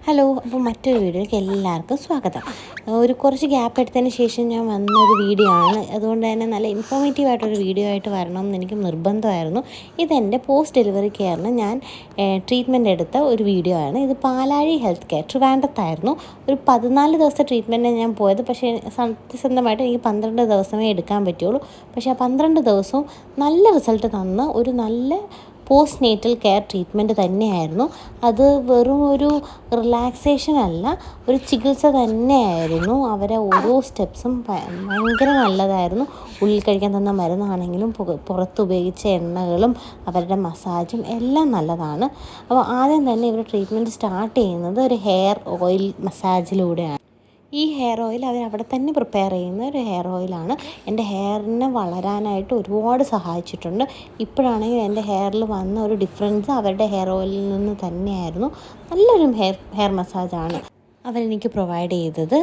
Hello, അപ്പോൾ മറ്റൊരു വീഡിയോയിലേക്ക് എല്ലാവർക്കും സ്വാഗതം. കുറച്ച് ഗ്യാപ്പ് എടുത്തതിന് ശേഷം ഞാൻ വന്നൊരു വീഡിയോ ആണ്. അതുകൊണ്ട് തന്നെ നല്ല ഇൻഫോർമേറ്റീവായിട്ടൊരു വീഡിയോ ആയിട്ട് വരണം എന്ന് എനിക്ക് നിർബന്ധമായിരുന്നു. ഇതെൻ്റെ പോസ്റ്റ് ഡെലിവറി കെയറിന് ഞാൻ ട്രീറ്റ്മെൻറ്റ് എടുത്ത ഒരു വീഡിയോ ആണ്. ഇത് പാലാഴി ഹെൽത്ത് കെയർ ട്രിവാൻഡ്രത്തായിരുന്നു. ഒരു 14 ദിവസത്തെ ട്രീറ്റ്മെൻറ്റാണ് ഞാൻ പോയത്. പക്ഷേ സത്യസന്ധമായിട്ട് എനിക്ക് 12 ദിവസമേ എടുക്കാൻ പറ്റുള്ളൂ. പക്ഷേ ആ 12 ദിവസവും നല്ല റിസൾട്ട് തന്ന ഒരു നല്ല പോസ്റ്റ് നേറ്റൽ കെയർ ട്രീറ്റ്മെൻറ്റ് തന്നെയായിരുന്നു. അത് വെറും ഒരു റിലാക്സേഷൻ അല്ല, ഒരു ചികിത്സ തന്നെയായിരുന്നു. അവരെ ഓരോ സ്റ്റെപ്സും ഭയങ്കര നല്ലതായിരുന്നു. ഉള്ളിൽ കഴിക്കാൻ തന്ന മരുന്നാണെങ്കിലും പുറത്ത് ഉപയോഗിച്ച എണ്ണകളും അവരുടെ മസാജും എല്ലാം നല്ലതാണ്. അപ്പോൾ ആദ്യം തന്നെ ഇവർ ട്രീറ്റ്മെൻറ്റ് സ്റ്റാർട്ട് ചെയ്യുന്നത് ഒരു ഹെയർ ഓയിൽ മസാജിലൂടെയാണ്. ഈ ഹെയർ ഓയിൽ അവർ അവിടെ തന്നെ പ്രിപ്പയർ ചെയ്യുന്ന ഒരു ഹെയർ ഓയിലാണ്. എൻ്റെ ഹെയറിനെ വളരാനായിട്ട് ഒരുപാട് സഹായിച്ചിട്ടുണ്ട്. ഇപ്പോഴാണെങ്കിൽ എൻ്റെ ഹെയറിൽ വന്ന ഒരു ഡിഫറൻസ് അവരുടെ ഹെയർ ഓയിലിൽ നിന്ന് തന്നെയായിരുന്നു. നല്ലൊരു ഹെയർ മസാജാണ് അവരെനിക്ക് പ്രൊവൈഡ് ചെയ്തത്.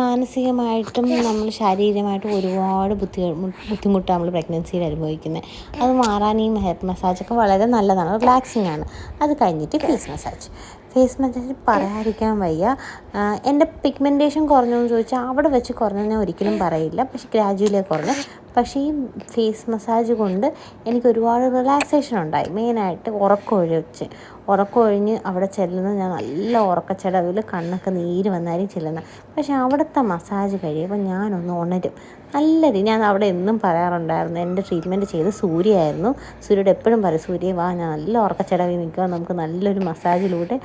മാനസികമായിട്ടും നമ്മൾ ശാരീരികമായിട്ടും ഒരുപാട് ബുദ്ധിമുട്ട് നമ്മൾ പ്രഗ്നൻസിയിൽ അനുഭവിക്കുന്നത്. അത് മാറാൻ ഈ ഹെയർ മസാജൊക്കെ വളരെ നല്ലതാണ്, റിലാക്സിങ് ആണ്. അത് കഴിഞ്ഞിട്ട് ഫേസ് മസാജ് പറയാതിരിക്കാൻ വയ്യ. എൻ്റെ പിഗ്മെൻറ്റേഷൻ കുറഞ്ഞു എന്ന് ചോദിച്ചാൽ അവിടെ വെച്ച് കുറഞ്ഞു ഞാൻ ഒരിക്കലും പറയില്ല, പക്ഷേ ഗ്രാജുവലി കുറഞ്ഞു. പക്ഷേ ഈ ഫേസ് മസാജ് കൊണ്ട് എനിക്ക് ഒരുപാട് റിലാക്സേഷൻ ഉണ്ടായി. മെയിനായിട്ട് ഉറക്കമൊഴിഞ്ഞ് അവിടെ ചെല്ലുന്നത് ഞാൻ നല്ല ഉറക്കച്ചടവിൽ കണ്ണൊക്കെ നീര് വന്നാലും ചെല്ലുന്നത്. പക്ഷേ അവിടുത്തെ മസാജ് കഴിയുമ്പോൾ ഞാനൊന്ന് ഉണരും. ഞാൻ അവിടെ എന്നും പറയാറുണ്ടായിരുന്നു, എൻ്റെ ട്രീറ്റ്മെൻറ്റ് ചെയ്ത് സൂര്യയായിരുന്നു. സൂര്യയോട് എപ്പോഴും പറയും, സൂര്യ വാ, ഞാൻ നല്ല ഉറക്കച്ചടവിൽ നിൽക്കുക, നമുക്ക് നല്ലൊരു മസാജിലൂടെ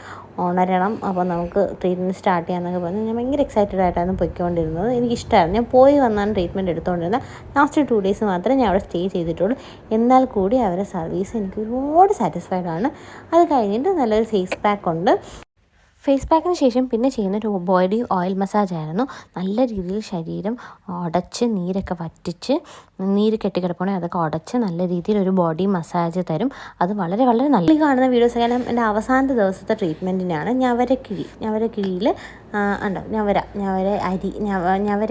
ഉണരണം, അപ്പോൾ നമുക്ക് ട്രീറ്റ്മെൻറ്റ് സ്റ്റാർട്ട് ചെയ്യാമെന്നൊക്കെ പറഞ്ഞ് ഞാൻ ഭയങ്കര എക്സൈറ്റഡ് ആയിട്ടായിരുന്നു പൊയ്ക്കൊണ്ടിരുന്നത്. എനിക്കിഷ്ടമായിരുന്നു. ഞാൻ പോയി വന്നാണ് ട്രീറ്റ്മെൻറ്റ് എടുത്തുകൊണ്ടിരുന്നത്. ലാസ്റ്റ് 2 ഡേയ്സ് മാത്രമേ ഞാൻ അവിടെ സ്റ്റേ ചെയ്തിട്ടുള്ളൂ. എന്നാൽ കൂടി അവരുടെ സർവീസ് എനിക്ക് ഒരുപാട് സാറ്റിസ്ഫൈഡ് ആണ്. അത് കഴിഞ്ഞിട്ട് നല്ലൊരു ഫേസ് പാക്ക് ഉണ്ട്. ഫേസ് പാക്കിന് ശേഷം പിന്നെ ചെയ്യുന്ന ഒരു ബോഡി ഓയിൽ മസാജ് ആയിരുന്നു. നല്ല രീതിയിൽ ശരീരം ഉടച്ച് നീരൊക്കെ വറ്റിച്ച്, നീര് കെട്ടിക്കിടപ്പുണ്ടെങ്കിൽ അതൊക്കെ ഉടച്ച് നല്ല രീതിയിൽ ഒരു ബോഡി മസാജ് തരും. അത് വളരെ വളരെ നല്ല. കാണുന്ന വീഡിയോസ് എല്ലാം എൻ്റെ അവസാനത്തെ ദിവസത്തെ ട്രീറ്റ്മെൻറ്റിനാണ്. ഞവരക്കിഴിയിൽ ഉണ്ടോ ഞവര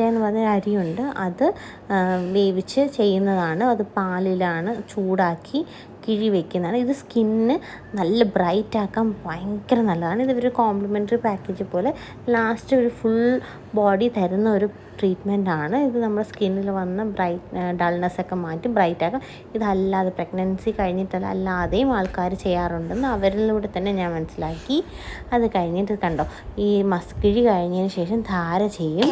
എന്ന് പറഞ്ഞൊരു അരിയുണ്ട്. അത് വേവിച്ച് ചെയ്യുന്നതാണ്. അത് പാലിലാണ് ചൂടാക്കി കിഴി വയ്ക്കുന്നതാണ്. ഇത് സ്കിന്നിന് നല്ല ബ്രൈറ്റ് ആക്കാൻ ഭയങ്കര നല്ലതാണ്. ഇത് ഒരു കോംപ്ലിമെൻ്ററി പാക്കേജ് പോലെ ലാസ്റ്റ് ഒരു ഫുൾ ബോഡി തരുന്ന ഒരു ട്രീറ്റ്മെൻറ്റാണ്. ഇത് നമ്മുടെ സ്കിന്നിൽ വന്ന ഡൾനെസ്സൊക്കെ മാറ്റി ബ്രൈറ്റ് ആക്കാം. ഇതല്ലാതെ പ്രഗ്നൻസി കഴിഞ്ഞിട്ടല്ലാതെയും ആൾക്കാർ ചെയ്യാറുണ്ടെന്ന് അവരിലൂടെ തന്നെ ഞാൻ മനസ്സിലാക്കി. അത് കഴിഞ്ഞിട്ട് കണ്ടോ, ഈ കിഴി കഴിഞ്ഞതിന് ശേഷം ധാര ചെയ്യും.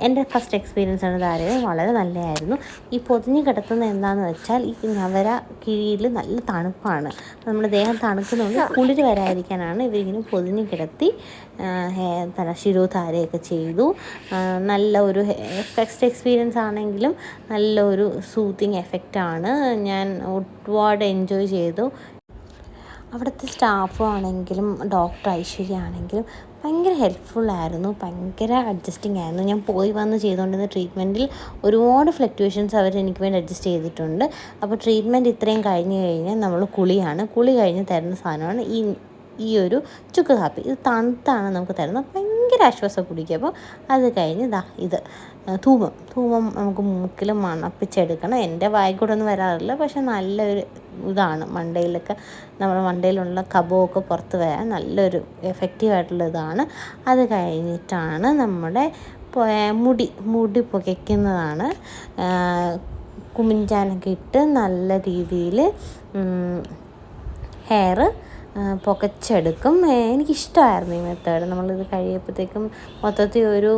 എൻ്റെ ഫസ്റ്റ് എക്സ്പീരിയൻസ് ആണ് ധാര. വളരെ നല്ലതായിരുന്നു. ഈ പൊതിഞ്ഞ് കിടത്തുന്നത് എന്താണെന്ന് വെച്ചാൽ, ഈ ഞവര കിഴിയിൽ നല്ല തണുപ്പാണ്. നമ്മുടെ ദേഹം തണുക്കുന്നതുകൊണ്ട് കുളിര് വരാതിരിക്കാനാണ് ഇവരിങ്ങനെ പൊതിഞ്ഞ് കിടത്തി ശിരോധാരയൊക്കെ ചെയ്തു. നല്ല ഒരു ഫസ്റ്റ് എക്സ്പീരിയൻസ് ആണെങ്കിലും നല്ലൊരു സൂത്തിങ് എഫക്റ്റാണ്. ഞാൻ ഒരുപാട് എൻജോയ് ചെയ്തു. അവിടുത്തെ സ്റ്റാഫും ആണെങ്കിലും ഡോക്ടർ ഐശ്വര്യ ആണെങ്കിലും ഭയങ്കര ഹെൽപ്ഫുള്ളായിരുന്നു, ഭയങ്കര അഡ്ജസ്റ്റിംഗ് ആയിരുന്നു. ഞാൻ പോയി വന്ന് ചെയ്തുകൊണ്ടിരുന്ന ട്രീറ്റ്മെൻറ്റിൽ ഒരുപാട് ഫ്ലക്ച്വേഷൻസ് അവർ എനിക്ക് വേണ്ടി അഡ്ജസ്റ്റ് ചെയ്തിട്ടുണ്ട്. അപ്പോൾ ട്രീറ്റ്മെൻറ്റ് ഇത്രയും കഴിഞ്ഞ് കഴിഞ്ഞാൽ നമ്മൾ കുളി കഴിഞ്ഞ് തരുന്ന സാധനമാണ് ഈ ഒരു ചുക്ക് കാപ്പി. ഇത് തണുത്താണ് നമുക്ക് തരുന്നത്, ഭയങ്കര ആശ്വാസം കുടിക്കുക. അപ്പോൾ അത് കഴിഞ്ഞ് ഇത് ധൂമം നമുക്ക് മൂക്കിൽ മണപ്പിച്ചെടുക്കണം. എൻ്റെ വായിക്കൂടെ ഒന്നും വരാറില്ല, പക്ഷെ നല്ലൊരു ഇതാണ്. നമ്മുടെ മണ്ടയിലുള്ള കഫമൊക്കെ പുറത്ത് വരാൻ നല്ലൊരു എഫക്റ്റീവായിട്ടുള്ള ഇതാണ്. അത് കഴിഞ്ഞിട്ടാണ് നമ്മുടെ മുടി പുകയ്ക്കുന്നതാണ്. കുമിഞ്ചാനൊക്കെ ഇട്ട് നല്ല രീതിയിൽ ഹെയർ പുകച്ചെടുക്കും. എനിക്കിഷ്ടമായിരുന്നു ഈ മെത്തേഡ്. നമ്മളിത് കഴിയുമ്പോഴത്തേക്കും മൊത്തത്തിൽ ഒരു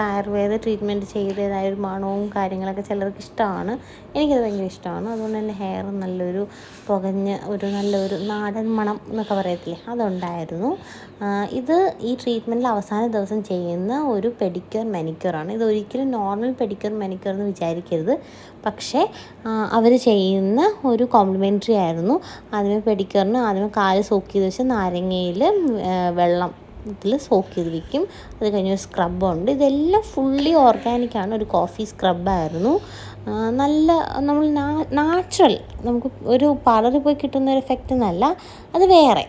ആയുർവേദ ട്രീറ്റ്മെൻറ്റ് ചെയ്തതായ ഒരു മണവും കാര്യങ്ങളൊക്കെ ചിലർക്ക് ഇഷ്ടമാണ്. എനിക്കത് ഭയങ്കര ഇഷ്ടമാണ്. അതുകൊണ്ട് തന്നെ ഹെയർ നല്ലൊരു പുകഞ്ഞ് നല്ലൊരു നാടൻ മണം എന്നൊക്കെ പറയത്തില്ലേ, അതുണ്ടായിരുന്നു. ഈ ട്രീറ്റ്മെൻറ്റിൽ അവസാന ദിവസം ചെയ്യുന്ന ഒരു പെഡിക്യൂർ മാനിക്യൂറാണ്. ഇതൊരിക്കലും നോർമൽ പെഡിക്യൂർ മാനിക്യൂർ എന്ന് വിചാരിക്കരുത്. പക്ഷേ അവർ ചെയ്യുന്ന ഒരു കോംപ്ലിമെൻ്ററി ആയിരുന്നു. ആദ്യമേ കാല് സോക്ക് ചെയ്ത് വെച്ച് നാരങ്ങയിൽ വെള്ളത്തിൽ സോക്ക് ചെയ്ത് വയ്ക്കും. അത് കഴിഞ്ഞ് ഒരു സ്ക്രബുണ്ട്. ഇതെല്ലാം ഫുള്ളി ഓർഗാനിക്കാണ്. ഒരു കോഫി സ്ക്രബായിരുന്നു. നല്ല നമ്മൾ നാച്ചുറൽ, നമുക്ക് ഒരു പാർലറിൽ പോയി കിട്ടുന്ന ഒരു എഫക്റ്റ് എന്നല്ല, ഇത് വേറെ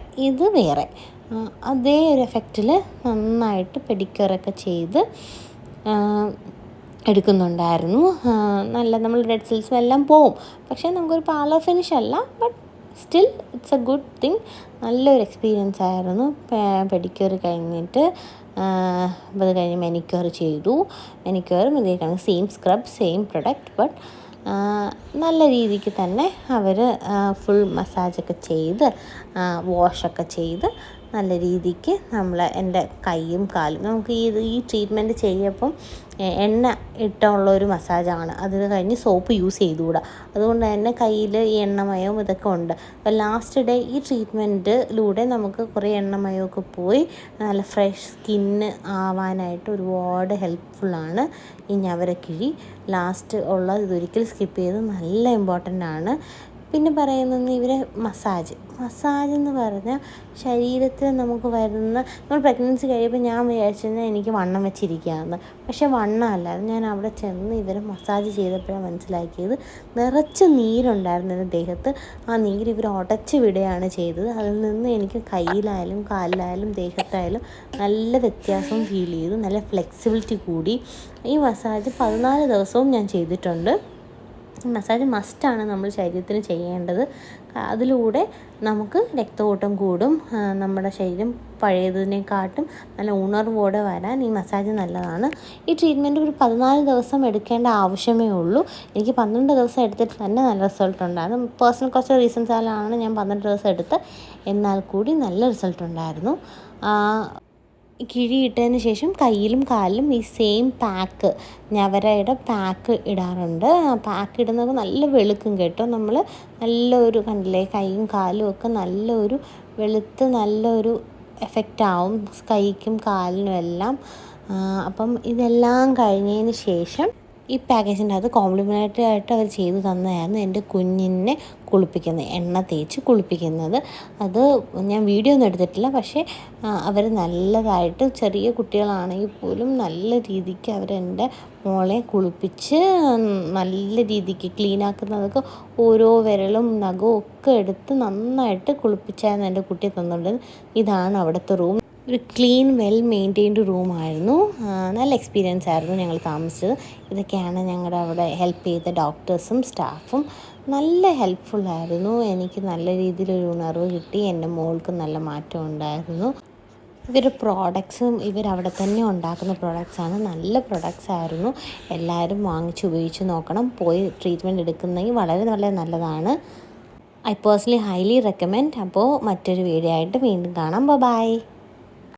അതേ ഒരു എഫക്റ്റിൽ നന്നായിട്ട് പെഡിക്യൂറൊക്കെ ചെയ്ത് എടുക്കുന്നുണ്ടായിരുന്നു. നല്ല നമ്മൾ ഡെഡ് സെൽസും എല്ലാം പോവും. പക്ഷേ നമുക്കൊരു പാർലർ ഫിനിഷ് അല്ല, but still it's A good thing. നല്ലൊരു എക്സ്പീരിയൻസ് ആയിരുന്നു. പെഡിക്യൂർ കഴിഞ്ഞിട്ട് അത് കഴിഞ്ഞ് മെനിക്യൂർ ചെയ്തു. മെനിക്യൂറും ഇതേ കണക്ക് same scrub same product, but നല്ല രീതിക്ക് തന്നെ അവർ ഫുൾ മസാജൊക്കെ ചെയ്ത് വാഷൊക്കെ ചെയ്ത് നല്ല രീതിക്ക് എൻ്റെ കൈയും കാലും നമുക്ക് ഈ ട്രീറ്റ്മെൻറ്റ് ചെയ്യപ്പം എണ്ണ ഇട്ടുള്ളൊരു മസാജാണ്. അത് കഴിഞ്ഞ് സോപ്പ് യൂസ് ചെയ്തുകൂടാ. അതുകൊണ്ട് തന്നെ കയ്യിൽ ഈ എണ്ണമയവും ഇതൊക്കെ ഉണ്ട്. അപ്പോൾ ലാസ്റ്റ് ഡേ ഈ ട്രീറ്റ്മെൻറ്റിലൂടെ നമുക്ക് കുറേ എണ്ണമയമൊക്കെ പോയി നല്ല ഫ്രഷ് സ്കിന്ന് ആവാനായിട്ട് ഒരുപാട് ഹെൽപ്ഫുള്ളാണ് ഈ ഞവരക്കിഴി. ലാസ്റ്റ് ഉള്ള ഇതൊരിക്കൽ സ്കിപ്പ് ചെയ്ത് നല്ല ഇമ്പോർട്ടൻ്റ് ആണ്. പിന്നെ പറയുന്നത് ഇവരെ മസാജ് എന്ന് പറഞ്ഞാൽ ശരീരത്തിൽ നമുക്ക് വരുന്ന, നമ്മൾ പ്രഗ്നൻസി കഴിയുമ്പോൾ ഞാൻ വിചാരിച്ചിരുന്നത് എനിക്ക് വണ്ണം വെച്ചിരിക്കുകയാണെന്ന്. പക്ഷേ വണ്ണമല്ല. ഞാൻ അവിടെ ചെന്ന് ഇവരെ മസാജ് ചെയ്തപ്പോഴാണ് മനസ്സിലാക്കിയത് നിറച്ച് നീരുണ്ടായിരുന്നു എൻ്റെ ദേഹത്ത്. ആ നീര് ഇവർ ഉടച്ച് വിടുകയാണ് ചെയ്തത്. അതിൽ നിന്ന് എനിക്ക് കയ്യിലായാലും കാലിലായാലും ദേഹത്തായാലും നല്ല വ്യത്യാസവും ഫീൽ ചെയ്തു. നല്ല ഫ്ലെക്സിബിലിറ്റി കൂടി. ഈ മസാജ് 14 ദിവസവും ഞാൻ ചെയ്തിട്ടുണ്ട്. മസാജ് മസ്റ്റാണ് നമ്മൾ ശരീരത്തിന് ചെയ്യേണ്ടത്. അതിലൂടെ നമുക്ക് രക്തഓട്ടം കൂടും. നമ്മുടെ ശരീരം പഴയതിനെക്കാട്ടും നല്ല ഉണർവോടെ വരാൻ ഈ മസാജ് നല്ലതാണ്. ഈ ട്രീറ്റ്മെൻറ്റ് ഒരു 14 ദിവസം എടുക്കേണ്ട ആവശ്യമേ ഉള്ളൂ. എനിക്ക് 12 ദിവസം എടുത്തിട്ട് തന്നെ നല്ല റിസൾട്ട് ഉണ്ടായിരുന്നു. പേഴ്സണൽ കുറച്ച് റീസൺസാലാണ് ഞാൻ 12 ദിവസം എടുത്ത്, എന്നാൽ കൂടി നല്ല റിസൾട്ട് ഉണ്ടായിരുന്നു. കിഴി ഇട്ടതിന് ശേഷം കയ്യിലും കാലിലും ഈ സെയിം പാക്ക്, ഞവരയുടെ പാക്ക് ഇടാറുണ്ട്. പാക്ക് ഇടുന്നത് നല്ല വെളുക്കും കേട്ടോ. നമ്മൾ നല്ലൊരു കണ്ടില്ലേ, കൈയും കാലും ഒക്കെ നല്ലൊരു വെളുത്ത് നല്ലൊരു എഫക്റ്റാവും കൈക്കും കാലിനും എല്ലാം. അപ്പം ഇതെല്ലാം കഴിഞ്ഞതിന് ശേഷം ഈ പാക്കേജിൻ്റെ അത് കോംപ്ലിമെൻ്ററി ആയിട്ട് അവർ ചെയ്തു തന്നതായിരുന്നു എൻ്റെ കുഞ്ഞിനെ കുളിപ്പിക്കുന്നത്, എണ്ണ തേച്ച് കുളിപ്പിക്കുന്നത്. അത് ഞാൻ വീഡിയോ ഒന്നും എടുത്തിട്ടില്ല. പക്ഷേ അവർ നല്ലതായിട്ട്, ചെറിയ കുട്ടികളാണെങ്കിൽ പോലും നല്ല രീതിക്ക് അവരെൻ്റെ മോളെ കുളിപ്പിച്ച് നല്ല രീതിക്ക് ക്ലീനാക്കുന്നതൊക്കെ ഓരോ വിരലും നഖവും ഒക്കെ എടുത്ത് നന്നായിട്ട് കുളിപ്പിച്ചായിരുന്നു എൻ്റെ കുട്ടിയെ തന്നുകൊണ്ടത്. ഇതാണ് അവിടുത്തെ റൂം. ഒരു ക്ലീൻ വെൽ മെയിൻറ്റെയിൻഡ് റൂമായിരുന്നു. നല്ല എക്സ്പീരിയൻസ് ആയിരുന്നു ഞങ്ങൾ താമസിച്ചത്. ഇതൊക്കെയാണ് ഞങ്ങളുടെ അവിടെ ഹെൽപ്പ് ചെയ്ത ഡോക്ടേഴ്സും സ്റ്റാഫും. നല്ല ഹെൽപ്ഫുള്ളായിരുന്നു. എനിക്ക് നല്ല രീതിയിലൊരു ഉണർവ് കിട്ടി. എൻ്റെ മോൾക്ക് നല്ല മാറ്റം ഉണ്ടായിരുന്നു. ഇവരുടെ പ്രോഡക്ട്സും ഇവരവിടെ തന്നെ ഉണ്ടാക്കുന്ന പ്രോഡക്ട്സാണ്. നല്ല പ്രോഡക്ട്സ് ആയിരുന്നു. എല്ലാവരും വാങ്ങിച്ച് ഉപയോഗിച്ച് നോക്കണം. പോയി ട്രീറ്റ്മെൻറ്റ് എടുക്കുന്നതെങ്കിൽ വളരെ വളരെ നല്ലതാണ്. I personally highly recommend. അപ്പോൾ മറ്റൊരു വീഡിയോ ആയിട്ട് വീണ്ടും കാണാം. ബൈ.